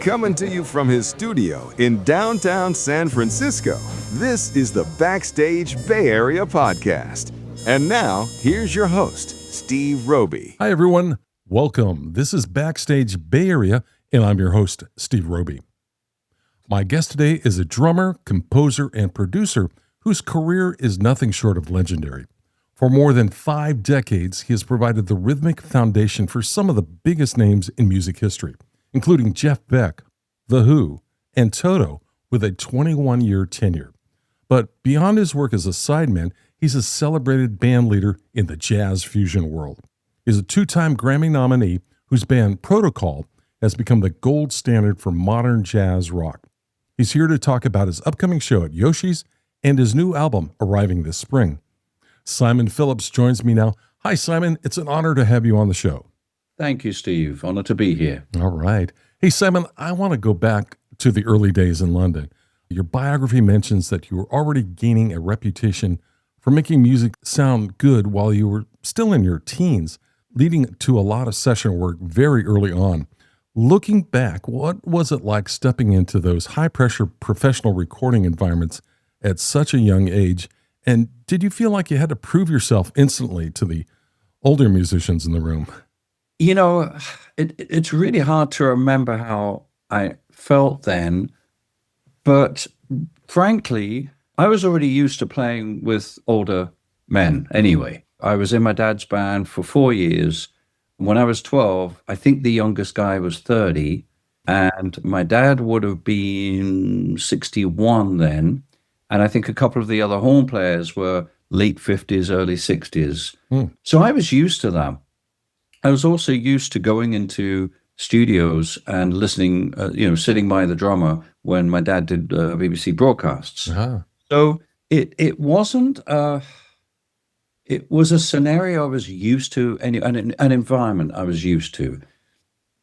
Coming to you from his studio in downtown San Francisco, this is the Backstage Bay Area podcast. And now, here's your host, Steve Roby. Hi, everyone. Welcome. This is Backstage Bay Area, and I'm your host, Steve Roby. My guest today is a drummer, composer, and producer whose career is nothing short of legendary. For more than 5 decades, he has provided the rhythmic foundation for some of the biggest names in music history, including Jeff Beck, The Who, and Toto, with a 21-year tenure. But beyond his work as a sideman, he's a celebrated band leader in the jazz fusion world. He's a 2-time Grammy nominee whose band Protocol has become the gold standard for modern jazz rock. He's here to talk about his upcoming show at Yoshi's and his new album arriving this spring. Simon Phillips joins me now. Hi, Simon. It's an honor to have you on the show. Thank you, Steve. Honor to be here. All right. Hey, Simon, I want to go back to the early days in London. Your biography mentions that you were already gaining a reputation for making music sound good while you were still in your teens, leading to a lot of session work very early on. Looking back, what was it like stepping into those high-pressure professional recording environments at such a young age? And did you feel like you had to prove yourself instantly to the older musicians in the room? You know, it's really hard to remember how I felt then, but frankly, I was already used to playing with older men anyway. I was in my dad's band for 4 years. When I was 12, I think the youngest guy was 30, and my dad would have been 61 then, and I think a couple of the other horn players were late 50s, early 60s. So I was used to that. I was also used to going into studios and listening, sitting by the drummer when my dad did BBC broadcasts. So it wasn't, it was a scenario I was used to, an environment I was used to.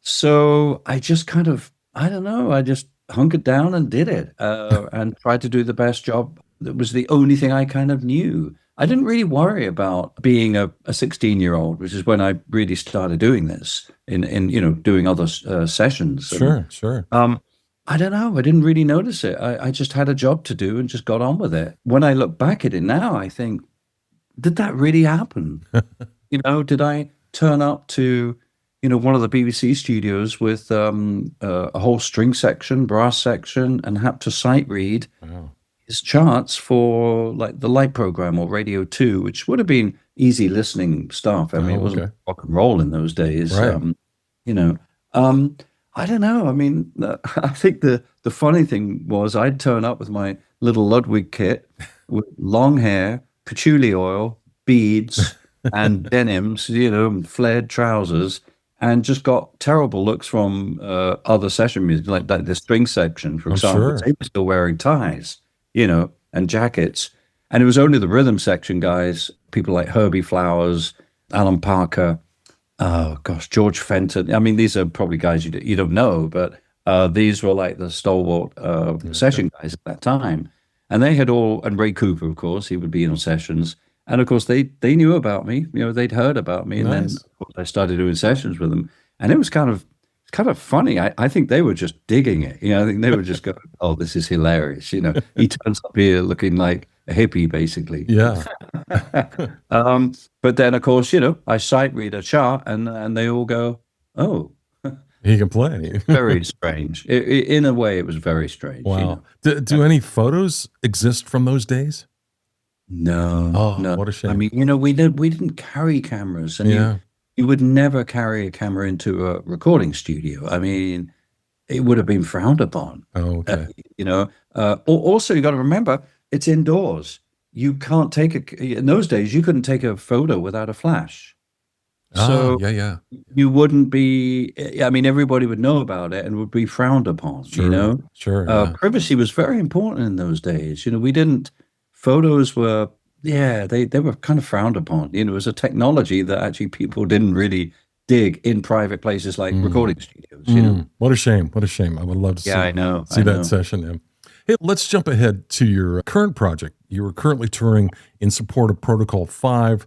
So I just kind of, I just hunkered down and did it and tried to do the best job. That was the only thing I kind of knew. I didn't really worry about being a 16-year-old, which is when I really started doing this in doing other sessions. Sure. I don't know. I didn't really notice it. I just had a job to do and just got on with it. When I look back at it now, I think, did that really happen? Did I turn up to, one of the BBC studios with a whole string section, brass section, and have to sight read his charts for like the light program or Radio 2, which would have been easy listening stuff. I mean, it wasn't rock and roll in those days. Right. I don't know. I mean, I think the funny thing was I'd turn up with my little Ludwig kit with long hair, patchouli oil, beads, and denims, and flared trousers, and just got terrible looks from other session music, like the string section, for example. Sure. They were still wearing ties, and jackets. And it was only the rhythm section guys, people like Herbie Flowers, Alan Parker, George Fenton. I mean, these are probably guys you don't know, but these were like the stalwart session guys at that time. And they had and Ray Cooper, of course, he would be in sessions. And of course, they knew about me, they'd heard about me. And then of course, I started doing sessions with them. And it was kind of funny. I think they were just digging it. I think they were just going, oh, this is hilarious. He turns up here looking like a hippie, basically. Yeah. But then, of course, I sight read a chart and they all go, oh. He can play. Very strange. In a way, it was very strange. Wow. Do any photos exist from those days? No. Oh, no. What a shame. I mean, we didn't carry cameras. And you would never carry a camera into a recording studio. I mean, it would have been frowned upon. Oh, okay. Also, you got to remember, it's indoors. You can't in those days, you couldn't take a photo without a flash. So you wouldn't be, I mean, everybody would know about it and would be frowned upon, Sure. Privacy was very important in those days. Photos were, they were kind of frowned upon. It was a technology that actually people didn't really dig in private places like recording studios, What a shame. I would love to see that session. Yeah. Hey, let's jump ahead to your current project. You are currently touring in support of Protocol 5,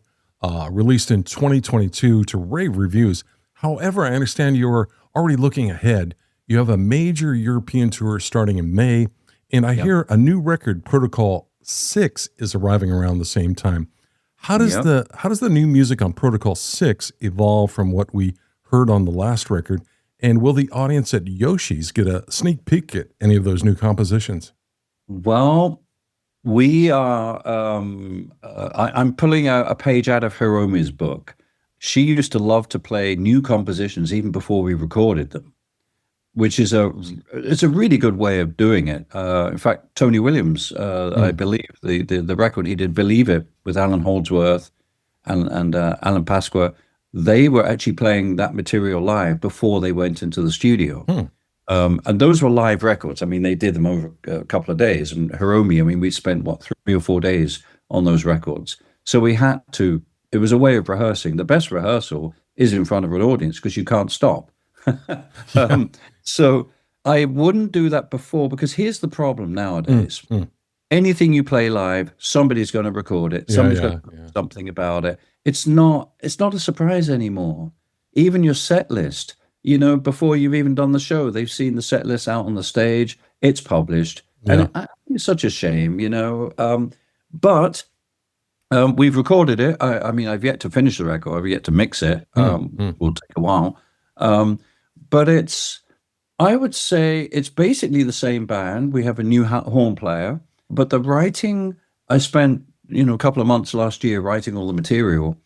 released in 2022 to rave reviews. However, I understand you're already looking ahead. You have a major European tour starting in May, and I hear a new record, Protocol 6, is arriving around the same time. How does the new music on Protocol 6 evolve from what we heard on the last record? And will the audience at Yoshi's get a sneak peek at any of those new compositions? Well, we are. I'm pulling a page out of Hiromi's book. She used to love to play new compositions even before we recorded them, which is it's a really good way of doing it. In fact, Tony Williams, I believe the record he did, "Believe It," with Alan Holdsworth and Alan Pasqua, they were actually playing that material live before they went into the studio. And those were live records. I mean, they did them over a couple of days. And Hiromi, I mean, we spent, 3 or 4 days on those records. So we had to, it was a way of rehearsing. The best rehearsal is in front of an audience because you can't stop. So I wouldn't do that before, because here's the problem nowadays. Anything you play live, somebody's going to record it. Somebody's going to do something about it. It's not a surprise anymore. Even your set list, before you've even done the show, they've seen the set list out on the stage. It's published. And it's such a shame, but we've recorded it. I mean, I've yet to finish the record. I've yet to mix it. Will take a while. But I would say it's basically the same band. We have a new horn player, but the writing, I spent, a couple of months last year writing all the material.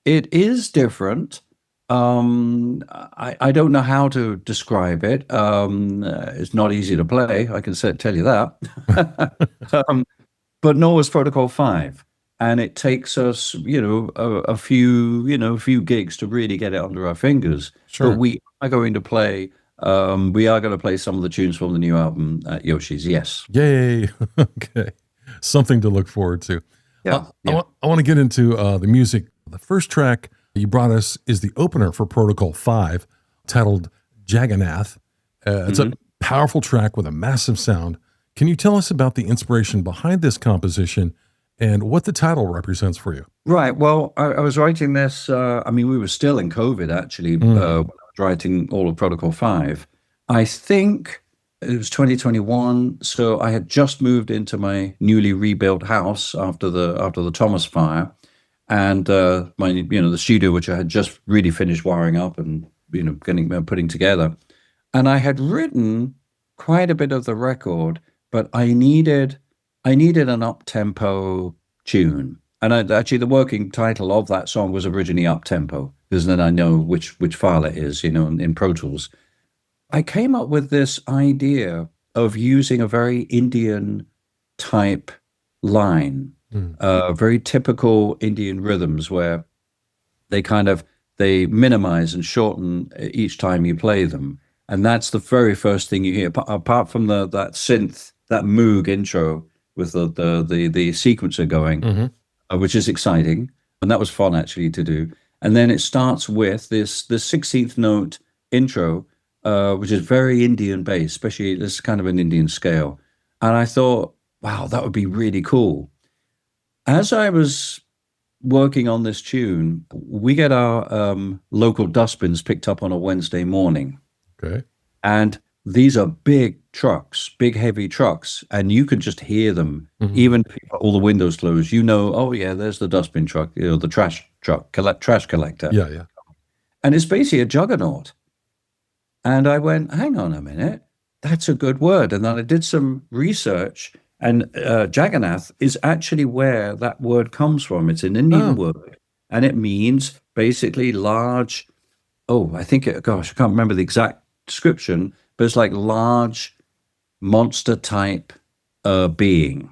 It is different. I don't know how to describe it. It's not easy to play. I can tell you that. But nor was Protocol 5. And it takes us, a few gigs to really get it under our fingers. Sure. But we are going to play some of the tunes from the new album at Yoshi's. Yes. Yay. Okay. Something to look forward to. Yeah. I want to get into the music. The first track you brought us is the opener for Protocol 5, titled Jagannath. It's a powerful track with a massive sound. Can you tell us about the inspiration behind this composition and what the title represents for you? Right. Well, I was writing this, we were still in COVID, actually, when I was writing all of Protocol 5. I think it was 2021, so I had just moved into my newly rebuilt house after the Thomas fire. And the studio, which I had just really finished wiring up and putting together, and I had written quite a bit of the record, but I needed an up-tempo tune. And actually, the working title of that song was originally up-tempo, because then I know which file it is, in Pro Tools. I came up with this idea of using a very Indian type line. Very typical Indian rhythms where they minimize and shorten each time you play them. And that's the very first thing you hear, apart from that synth, that Moog intro with the sequencer going, which is exciting. And that was fun actually to do. And then it starts with the 16th note intro, which is very Indian based, especially this is kind of an Indian scale. And I thought, wow, that would be really cool. As I was working on this tune, we get our local dustbins picked up on a Wednesday morning. Okay. And these are big trucks, big heavy trucks, and you can just hear them. Even if you got all the windows closed, oh yeah, there's the dustbin truck, the trash truck, trash collector. Yeah. And it's basically a juggernaut. And I went, hang on a minute, that's a good word. And then I did some research. And Jagannath is actually where that word comes from. It's an Indian word, and it means basically large. I can't remember the exact description, but it's like large monster type being.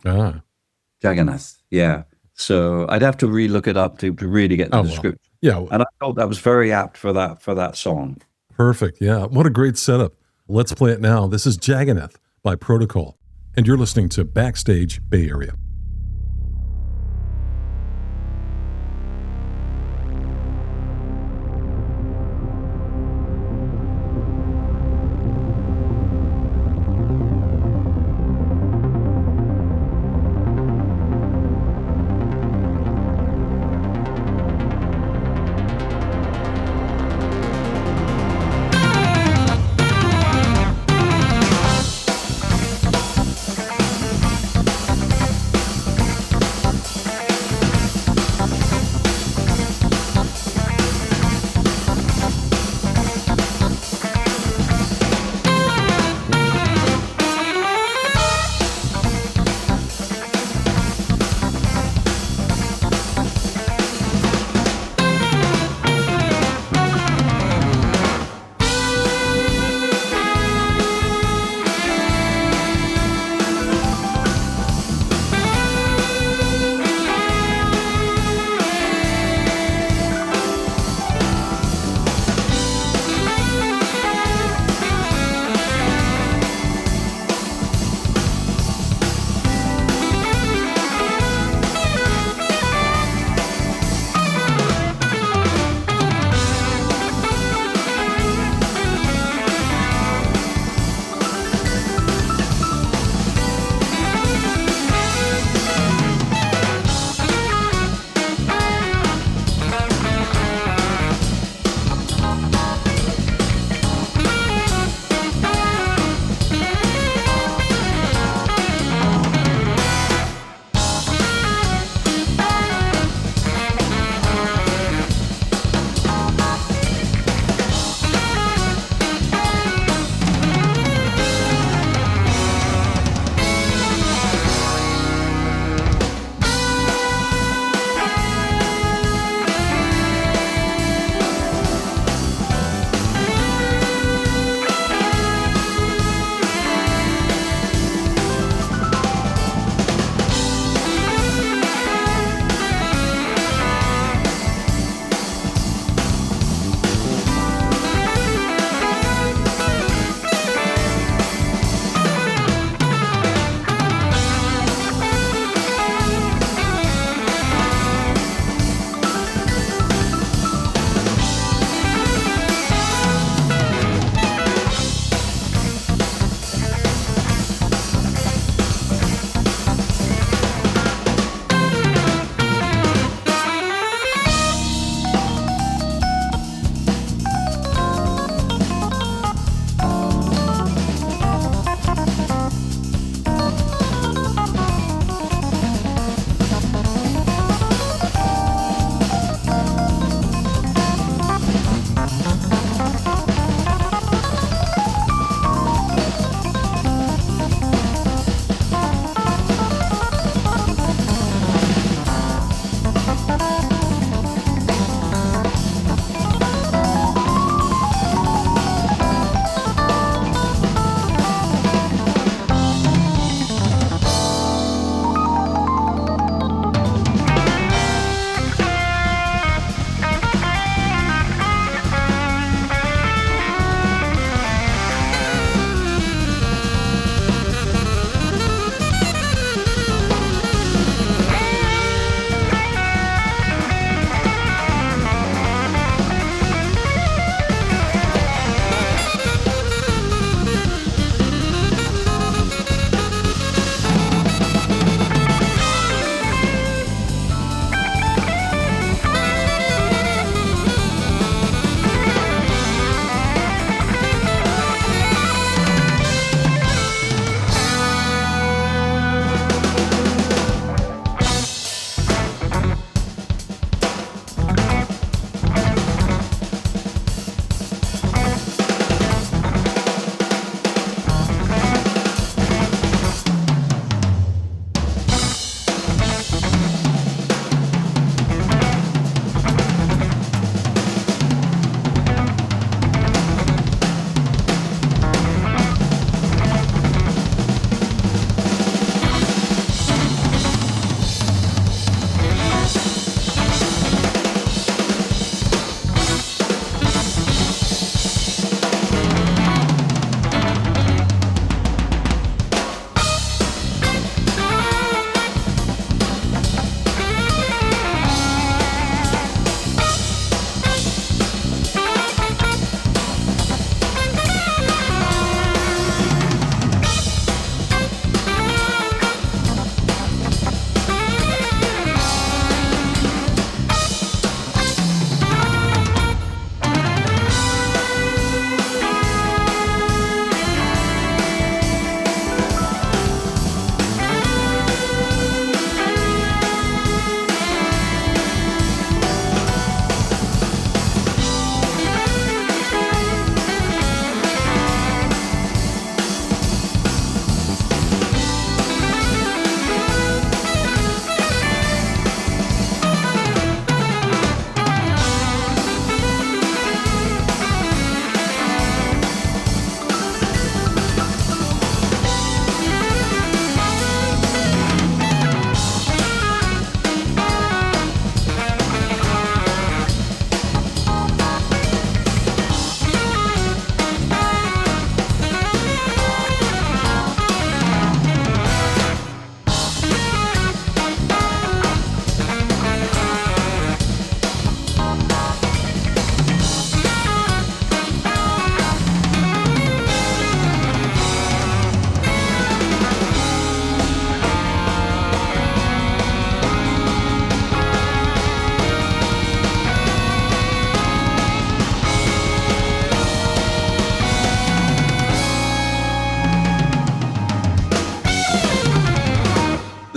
Jagannath, yeah. So I'd have to re-look it up to really get the description. Well, yeah, and I thought that was very apt for that song. Perfect. Yeah, what a great setup. Let's play it now. This is Jagannath by Protocol. And you're listening to Backstage Bay Area.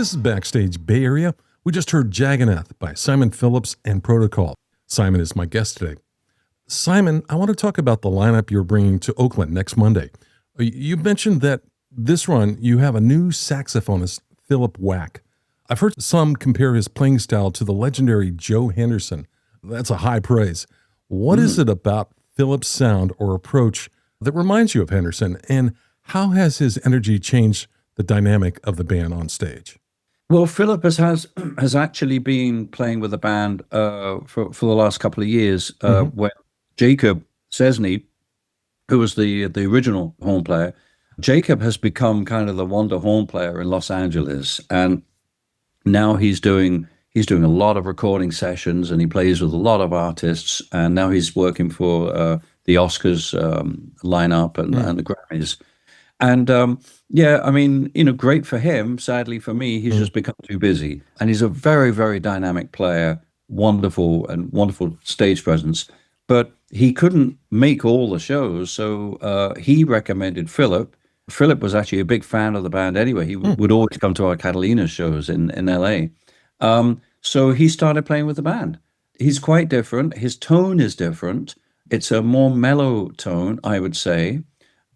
This is Backstage Bay Area. We just heard Jagannath by Simon Phillips and Protocol. Simon is my guest today. Simon, I want to talk about the lineup you're bringing to Oakland next Monday. You mentioned that this run you have a new saxophonist, Philip Wack. I've heard some compare his playing style to the legendary Joe Henderson. That's a high praise. What is it about Philip's sound or approach that reminds you of Henderson, and how has his energy changed the dynamic of the band on stage? Well, Philip has actually been playing with the band for the last couple of years. When Jacob Cesny, who was the original horn player, Jacob has become kind of the wonder horn player in Los Angeles, and now he's doing a lot of recording sessions, and he plays with a lot of artists, and now he's working for the Oscars lineup and the Grammys. And yeah, I mean, great for him. Sadly for me, he's just become too busy. And he's a very, very dynamic player, wonderful stage presence. But he couldn't make all the shows, so he recommended Philip. Philip was actually a big fan of the band anyway. He would always come to our Catalina shows in LA. So he started playing with the band. He's quite different. His tone is different. It's a more mellow tone, I would say.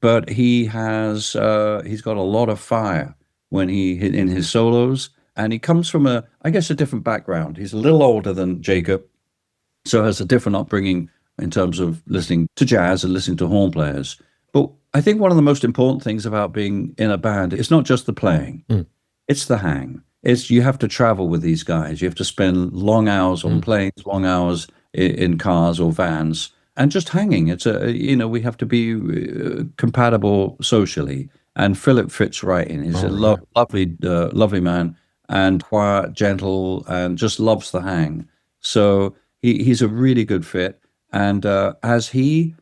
But he's got a lot of fire when in his solos, and he comes from a different background. He's a little older than Jacob, so has a different upbringing in terms of listening to jazz and listening to horn players. But I think one of the most important things about being in a band is not just the playing, it's the hang. You have to travel with these guys. You have to spend long hours on planes, long hours in cars or vans, and just hanging. We have to be compatible socially. And Philip fits right in. He's a lovely man, and quiet, gentle, and just loves the hang. So he's a really good fit. And as he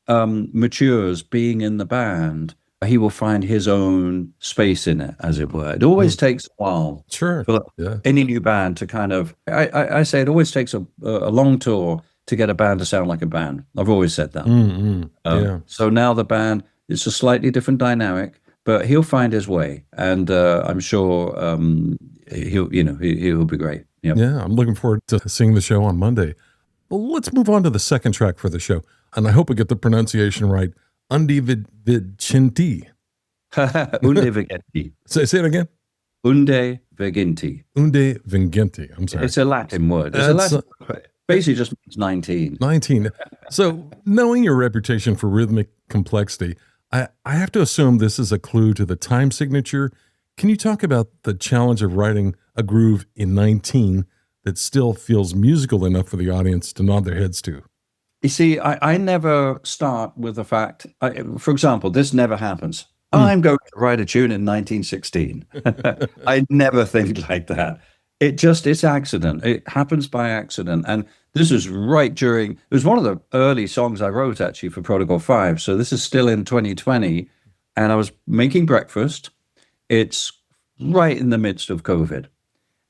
matures being in the band, he will find his own space in it, as it were. It always takes a while for any new band to kind of, I say it always takes a long tour to get a band to sound like a band. I've always said that. So now the band, it's a slightly different dynamic, but he'll find his way, and I'm sure he'll be great. Yep. Yeah, I'm looking forward to seeing the show on Monday. Well, let's move on to the second track for the show, and I hope I get the pronunciation right. Unde Viginti. Unde Viginti. Say it again. Unde Viginti. Unde Viginti. I'm sorry. It's a Latin word. Basically just means 19. 19. So knowing your reputation for rhythmic complexity, I have to assume this is a clue to the time signature. Can you talk about the challenge of writing a groove in 19 that still feels musical enough for the audience to nod their heads to? You see, I never start with the fact, for example, this never happens. I'm going to write a tune in 1916. I never think like that. It's accident. It happens by accident. And this is it was one of the early songs I wrote actually for Protocol 5. So this is still in 2020. And I was making breakfast. It's right in the midst of COVID.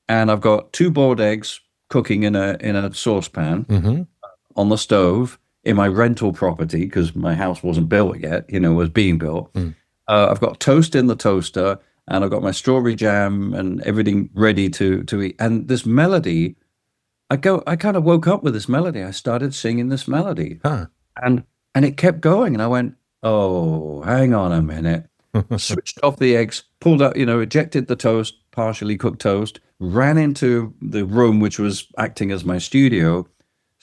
And I've got 2 boiled eggs cooking in a saucepan on the stove in my rental property, because my house wasn't built yet, was being built. I've got toast in the toaster, and I've got my strawberry jam and everything ready to eat. And this melody, I kind of woke up with this melody. I started singing this melody, and it kept going. And I went, oh, hang on a minute. Switched off the eggs, pulled out, ejected the toast, partially cooked toast, ran into the room, which was acting as my studio,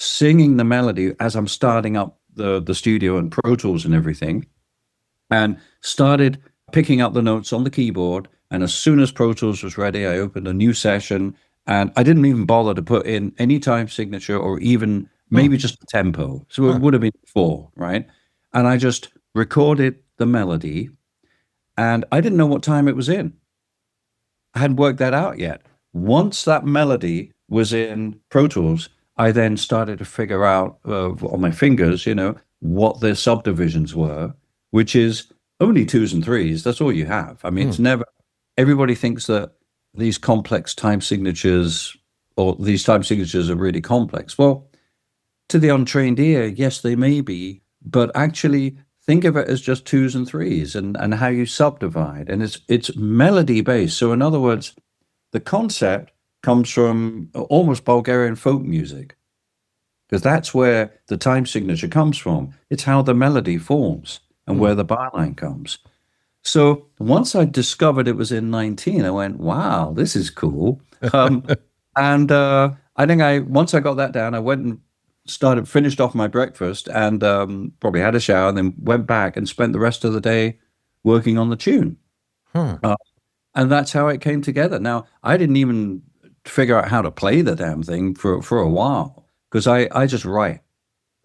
singing the melody as I'm starting up the studio and Pro Tools and everything, and started picking up the notes on the keyboard. And as soon as Pro Tools was ready, I opened a new session, and I didn't even bother to put in any time signature or even maybe just a tempo. So it would have been 4, right? And I just recorded the melody, and I didn't know what time it was in. I hadn't worked that out yet. Once that melody was in Pro Tools, I then started to figure out on my fingers, what the subdivisions were, which is only 2s and 3s. That's all you have. I mean, it's never, everybody thinks that these complex time signatures or these time signatures are really complex. Well, to the untrained ear, yes, they may be, but actually think of it as just 2s and 3s and how you subdivide. And it's melody based. So in other words, the concept comes from almost Bulgarian folk music, because that's where the time signature comes from. It's how the melody forms and where the byline comes. So once I discovered it was in 19, I went, wow, this is cool. And I think once I got that down, I went and finished off my breakfast and probably had a shower and then went back and spent the rest of the day working on the tune. And that's how it came together. Now, I didn't even figure out how to play the damn thing for a while, because I just write.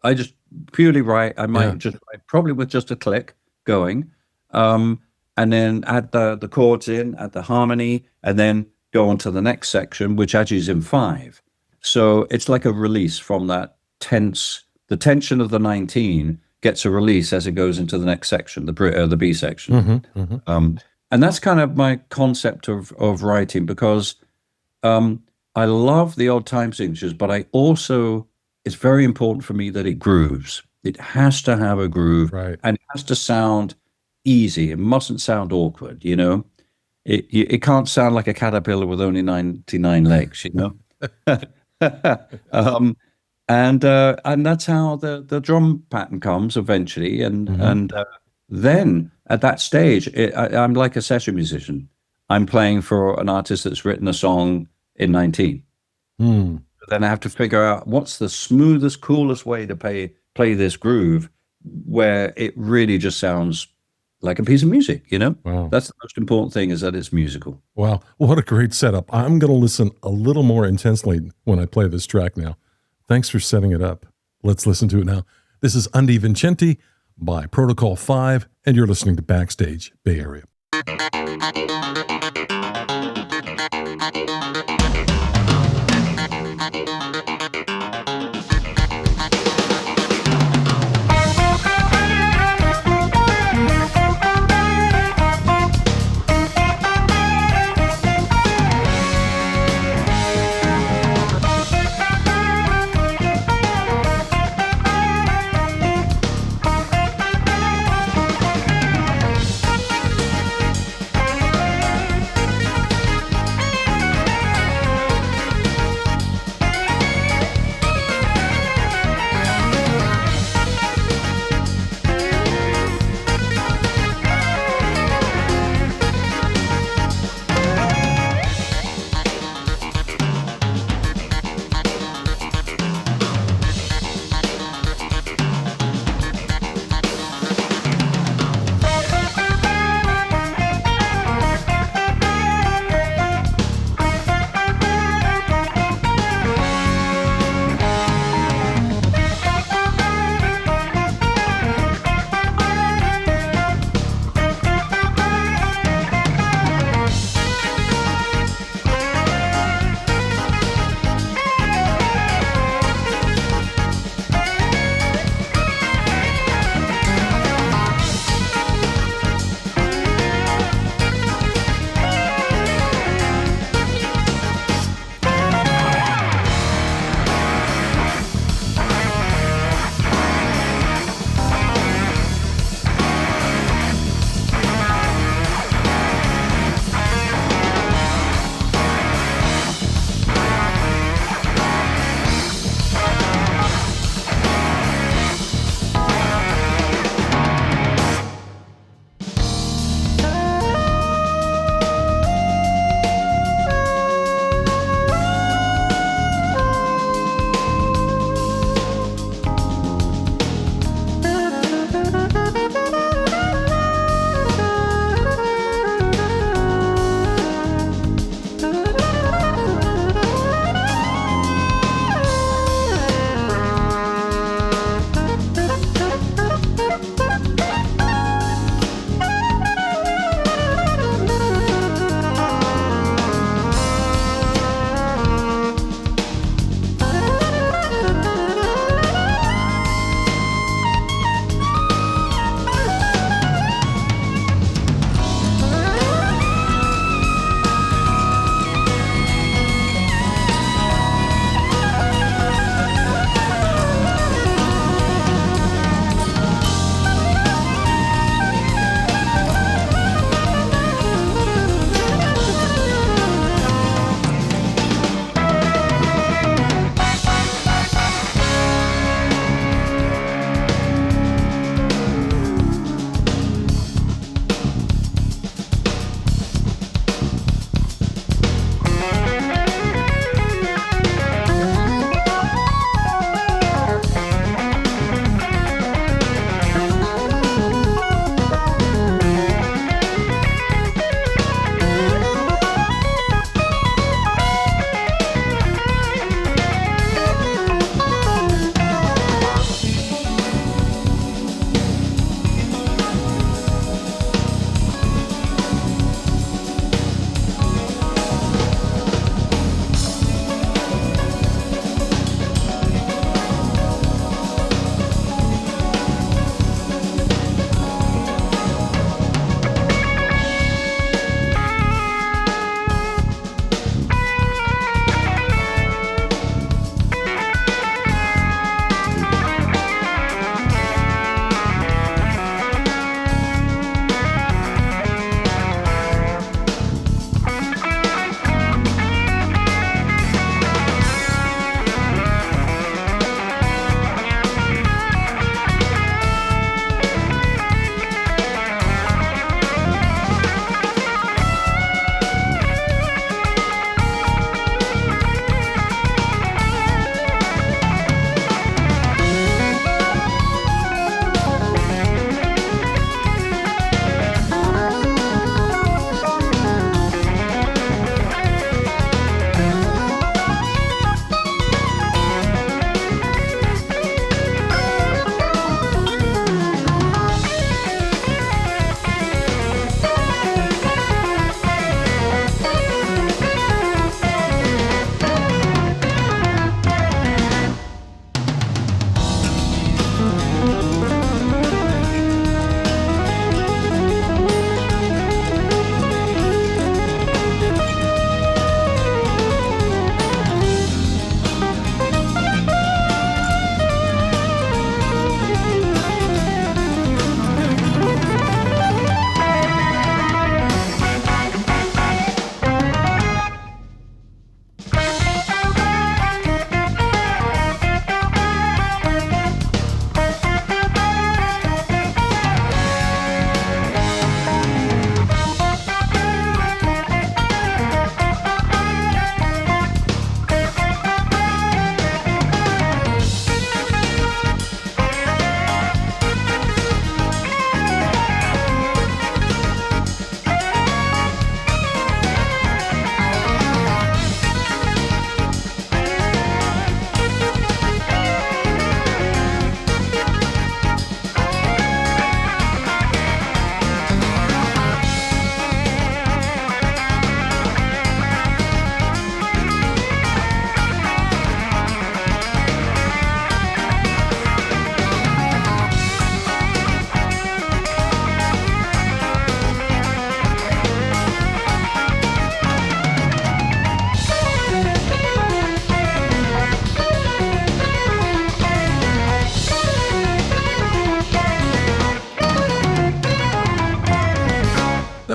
I just purely write. I might just write, probably with just a click going, and then add the chords in, add the harmony, and then go on to the next section, which actually is in 5. So it's like a release from that the tension of the 19 gets a release as it goes into the next section, the B section. And that's kind of my concept of writing, because I love the old time signatures, but it's very important for me that it grooves. It has to have a groove, Right. and it has to sound easy. It mustn't sound awkward, you know? It can't sound like a caterpillar with only 99 legs, you know? And that's how the drum pattern comes eventually. And then at that stage, I'm like a session musician. I'm playing for an artist that's written a song in 19. Then I have to figure out what's the smoothest, coolest way to play this groove where it really just sounds like a piece of music, you know? Wow. That's the most important thing, is that it's musical. Wow. What a great setup. I'm going to listen a little more intensely when I play this track now. Thanks for setting it up. Let's listen to it now. This is Andi Vincenti by Protocol 5, and you're listening to Backstage Bay Area.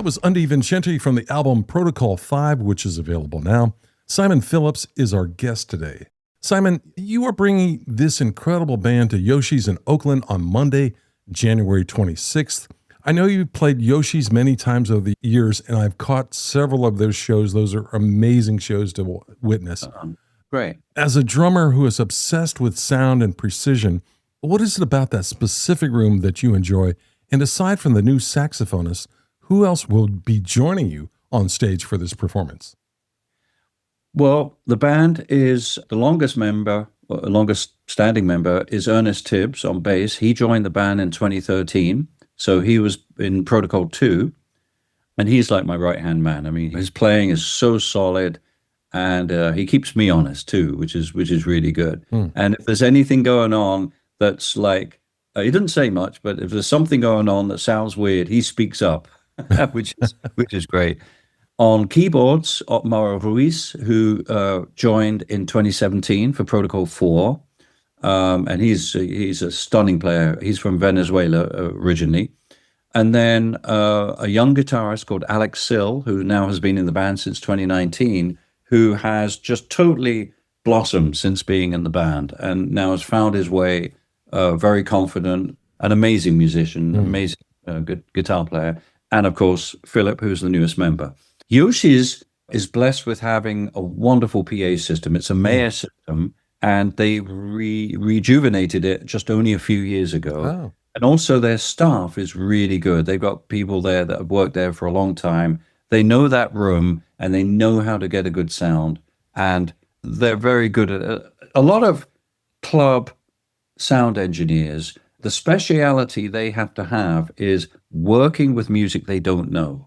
was Undi Vincenti from the album Protocol 5, which is available now. Simon Phillips is our guest today. Simon, you are bringing this incredible band to Yoshi's in Oakland on Monday, January 26th. I know you've played Yoshi's many times over the years, and I've caught several of those shows. Those are amazing shows to witness. Great. As a drummer who is obsessed with sound and precision, what is it about that specific room that you enjoy? And aside from the new saxophonist, who else will be joining you on stage for this performance? Well, the band is the longest standing member is Ernest Tibbs on bass. He joined the band in 2013. So he was in Protocol 2, and he's like my right-hand man. I mean, his playing is so solid, and he keeps me honest too, which is really good. And if there's anything going on that's like, he didn't say much, but if there's something going on that sounds weird, he speaks up, which is great. On keyboards, Otmar Ruiz, who joined in 2017 for Protocol 4. And he's a stunning player. He's from Venezuela originally. And then a young guitarist called Alex Sill, who now has been in the band since 2019, who has just totally blossomed since being in the band and now has found his way, very confident, an amazing musician, amazing good guitar player. And of course, Philip, who's the newest member. Yoshi's is blessed with having a wonderful PA system. It's a Mayer system. And they rejuvenated it just only a few years ago. Oh. And also their staff is really good. They've got people there that have worked there for a long time. They know that room and they know how to get a good sound. And they're very good at it. A lot of club sound engineers, the speciality they have to have is working with music they don't know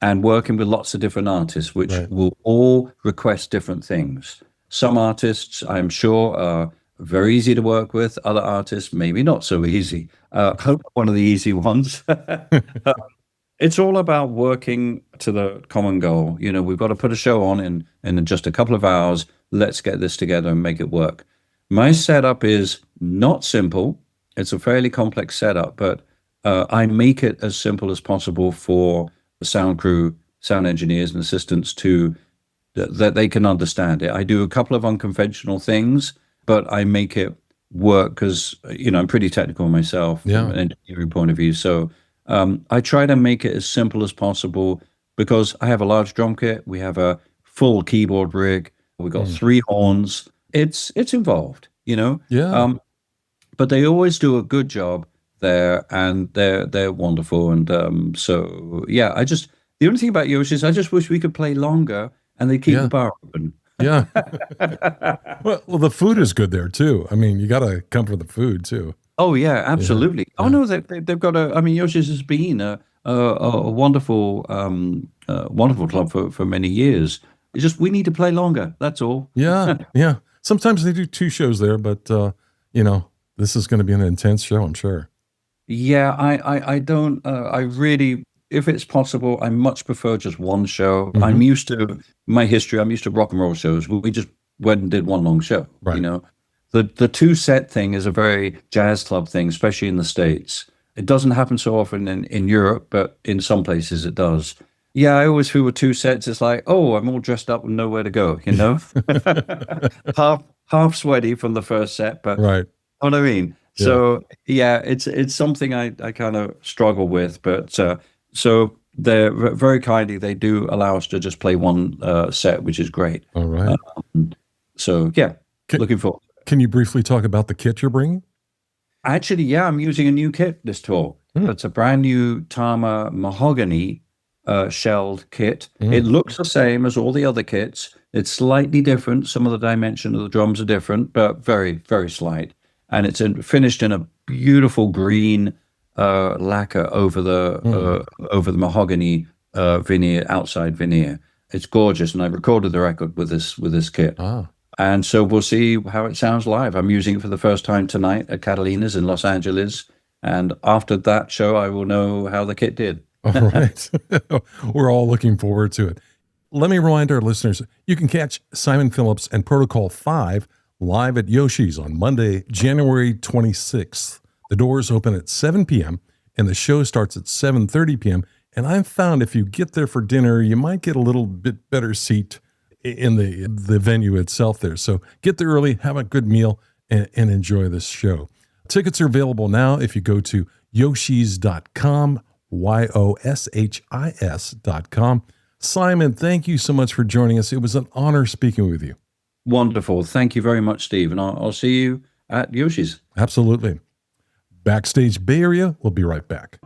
and working with lots of different artists, which will all request different things. Some artists, I'm sure, are very easy to work with. Other artists, maybe not so easy. Hope one of the easy ones. It's all about working to the common goal. You know, we've got to put a show on in just a couple of hours. Let's get this together and make it work. My setup is not simple. It's a fairly complex setup, but I make it as simple as possible for the sound crew, sound engineers, and assistants that they can understand it. I do a couple of unconventional things, but I make it work because, you know, I'm pretty technical myself from an engineering point of view. So I try to make it as simple as possible because I have a large drum kit. We have a full keyboard rig. We've got 3 horns. It's involved, you know? Yeah. But they always do a good job there, and they're wonderful. And so, yeah, the only thing about Yoshi is I just wish we could play longer and they keep the bar open. Yeah. well, the food is good there too. I mean, you got to come for the food too. Oh yeah, absolutely. Yeah. Oh no, they've got I mean, Yoshi's has been a wonderful, wonderful club for many years. It's just we need to play longer. That's all. Yeah, yeah. Sometimes they do 2 shows there, but you know, this is going to be an intense show, I'm sure. Yeah, I don't. I really. If it's possible, I much prefer just one show. I'm used to my history. I'm used to rock and roll shows. We just went and did one long show. Right. You know, the 2-set thing is a very jazz club thing, especially in the States. It doesn't happen so often in Europe, but in some places it does. Yeah, I always feel with 2 sets, it's like, oh, I'm all dressed up and nowhere to go. You know, half sweaty from the first set, but right. You know what I mean. Yeah. So yeah, it's something I kind of struggle with, but. So they're very kindly, they do allow us to just play one set, which is great. All right. So yeah, looking forward. Can you briefly talk about the kit you're bringing? Actually, yeah, I'm using a new kit this tour. It's a brand new Tama mahogany shelled kit. It looks the same as all the other kits. It's slightly different. Some of the dimension of the drums are different, but very, very slight. And it's finished in a beautiful green lacquer over the mahogany veneer, outside veneer. It's gorgeous, and I recorded the record with this kit. And so we'll see how it sounds live. I'm using it for the first time tonight at Catalina's in Los Angeles, and after that show, I will know how the kit did. All right, we're all looking forward to it. Let me remind our listeners: you can catch Simon Phillips and Protocol 5 live at Yoshi's on Monday, January 26th. The doors open at 7 p.m. and the show starts at 7:30 p.m. And I've found if you get there for dinner, you might get a little bit better seat in the venue itself there. So get there early, have a good meal, and enjoy this show. Tickets are available now if you go to yoshis.com, YOSHIS.com. Simon, thank you so much for joining us. It was an honor speaking with you. Wonderful. Thank you very much, Steve. And I'll see you at Yoshi's. Absolutely. Backstage Bay Area, we'll be right back.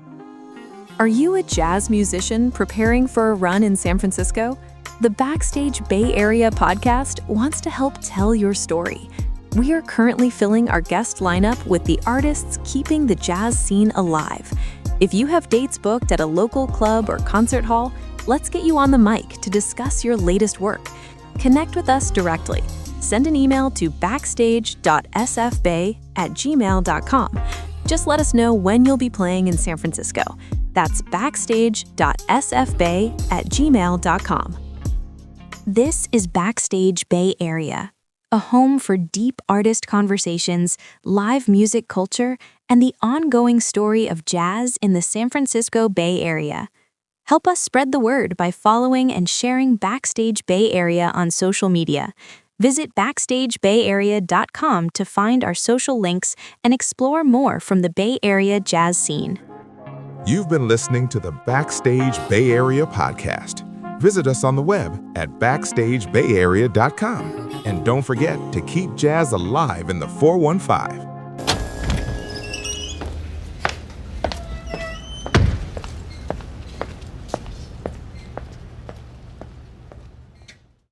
Are you a jazz musician preparing for a run in San Francisco? The Backstage Bay Area podcast wants to help tell your story. We are currently filling our guest lineup with the artists keeping the jazz scene alive. If you have dates booked at a local club or concert hall, let's get you on the mic to discuss your latest work. Connect with us directly. Send an email to backstage.sfbay@gmail.com. Just let us know when you'll be playing in San Francisco. That's backstage.sfbay@gmail.com. This is Backstage Bay Area, a home for deep artist conversations, live music culture, and the ongoing story of jazz in the San Francisco Bay Area. Help us spread the word by following and sharing Backstage Bay Area on social media. Visit backstagebayarea.com to find our social links and explore more from the Bay Area jazz scene. You've been listening to the Backstage Bay Area podcast. Visit us on the web at backstagebayarea.com. And don't forget to keep jazz alive in the 415.